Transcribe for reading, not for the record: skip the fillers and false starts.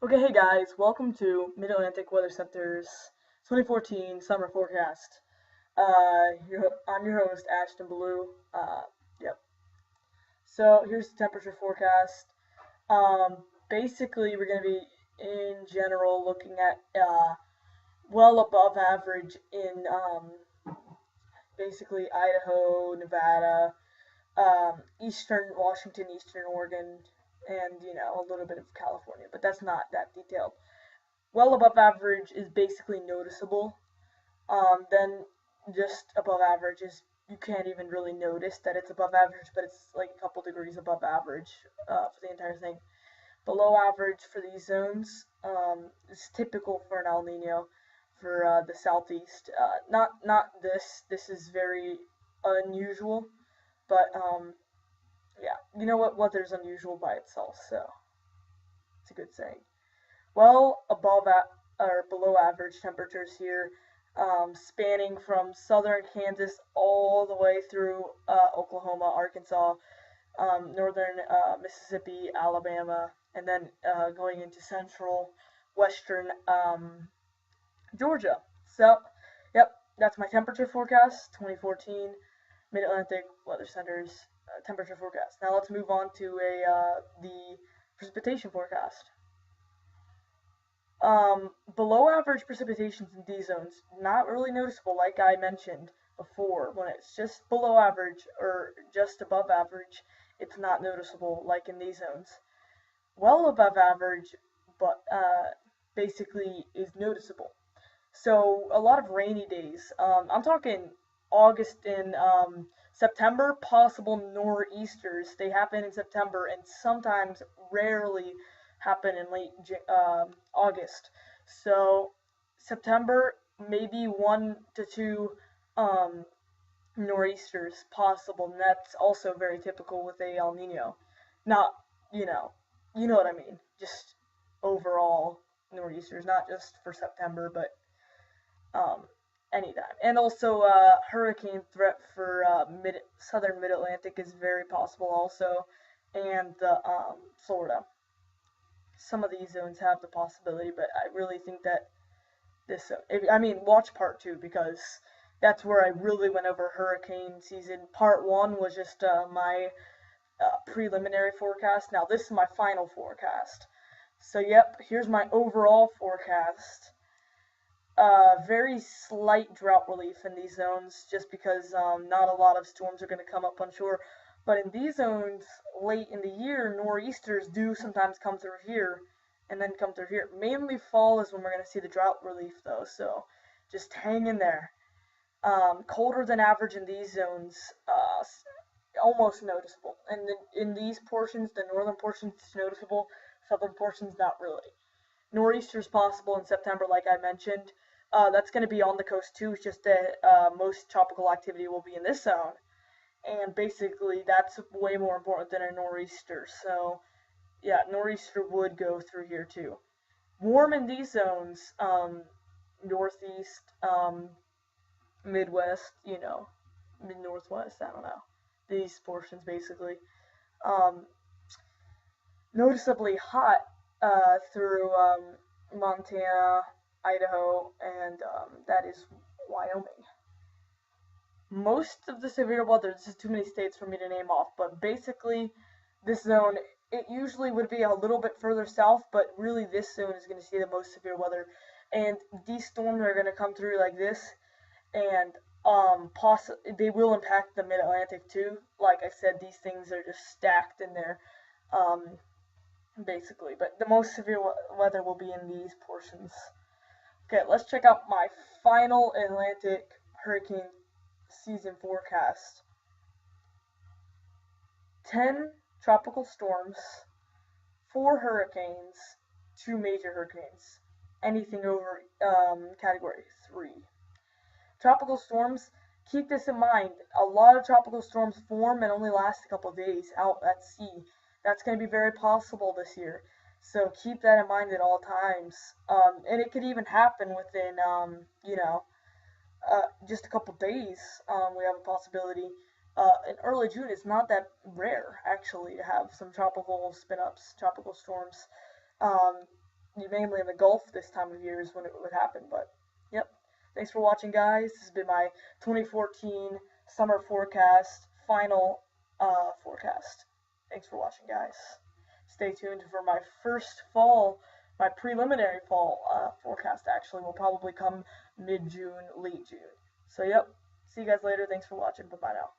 Okay, hey guys, welcome to Mid-Atlantic Weather Center's 2014 summer forecast. I'm your host, Ashton Blue. Yep. So here's the temperature forecast. Basically, we're going to be, in general, looking at well above average in basically Idaho, Nevada, eastern Washington, eastern Oregon, and a little bit of California, but that's not that detailed. Well above average is basically noticeable. Then just above average is you can't even really notice that it's above average, but it's like a couple degrees above average for the entire thing. Below average for these zones is typical for an El Nino for the southeast. Not this. This is very unusual, but yeah, you know what? Weather's unusual by itself, so it's a good saying. Well above or below average temperatures here, spanning from southern Kansas all the way through Oklahoma, Arkansas, northern Mississippi, Alabama, and then going into central western Georgia. So, yep, that's my temperature forecast, 2014 Mid-Atlantic Weather Center's temperature forecast. Now let's move on to the precipitation forecast. Below average precipitations in these zones, not really noticeable like I mentioned before. When it's just below average or just above average, it's not noticeable like in these zones. Well above average, but basically is noticeable. So a lot of rainy days. I'm talking August and September, possible nor'easters. They happen in September and sometimes rarely happen in late August. So September, maybe 1 to 2 um, nor'easters possible, and that's also very typical with a El Nino. Not, you know what I mean. Just overall nor'easters, not just for September, but um, anytime. And also, hurricane threat for southern Mid Atlantic is very possible also, and Florida. Some of these zones have the possibility, but I really think that watch part 2 because that's where I really went over hurricane season. Part 1 was just my preliminary forecast. Now this is my final forecast. So yep, here's my overall forecast. Very slight drought relief in these zones just because not a lot of storms are going to come up on shore. But in these zones, late in the year, nor'easters do sometimes come through here and then come through here. Mainly fall is when we're going to see the drought relief, though, so just hang in there. Colder than average in these zones, almost noticeable. And in these portions, the northern portions, it's noticeable. Southern portions, not really. Nor'easters possible in September, like I mentioned. That's going to be on the coast, too. It's just that most tropical activity will be in this zone. And basically that's way more important than a nor'easter. So yeah, nor'easter would go through here too. Warm in these zones, northeast, midwest, mid northwest. I don't know these portions basically. Um, Noticeably hot through Montana, Idaho, and that is Wyoming. Most of the severe weather, this is too many states for me to name off, but basically this zone, it usually would be a little bit further south, but really this zone is going to see the most severe weather. And these storms are going to come through like this, and they will impact the mid-Atlantic too. Like I said, these things are just stacked in there, basically. But the most severe weather will be in these portions. Okay, let's check out my final Atlantic hurricane season forecast. 10 tropical storms, 4 hurricanes, 2 major hurricanes. Anything over category 3. Tropical storms, keep this in mind. A lot of tropical storms form and only last a couple of days out at sea. That's going to be very possible this year. So keep that in mind at all times. And it could even happen within, just a couple days. We have a possibility. In early June, it's not that rare actually to have some tropical spin-ups, tropical storms. Um, mainly in the Gulf this time of year is when it would happen. But yep, thanks for watching, guys. This has been my 2014 summer forecast, final forecast. Thanks for watching, guys. Stay tuned for my first fall, my preliminary fall forecast. Actually, will probably come mid-June, late June. So yep, see you guys later. Thanks for watching. Bye-bye now.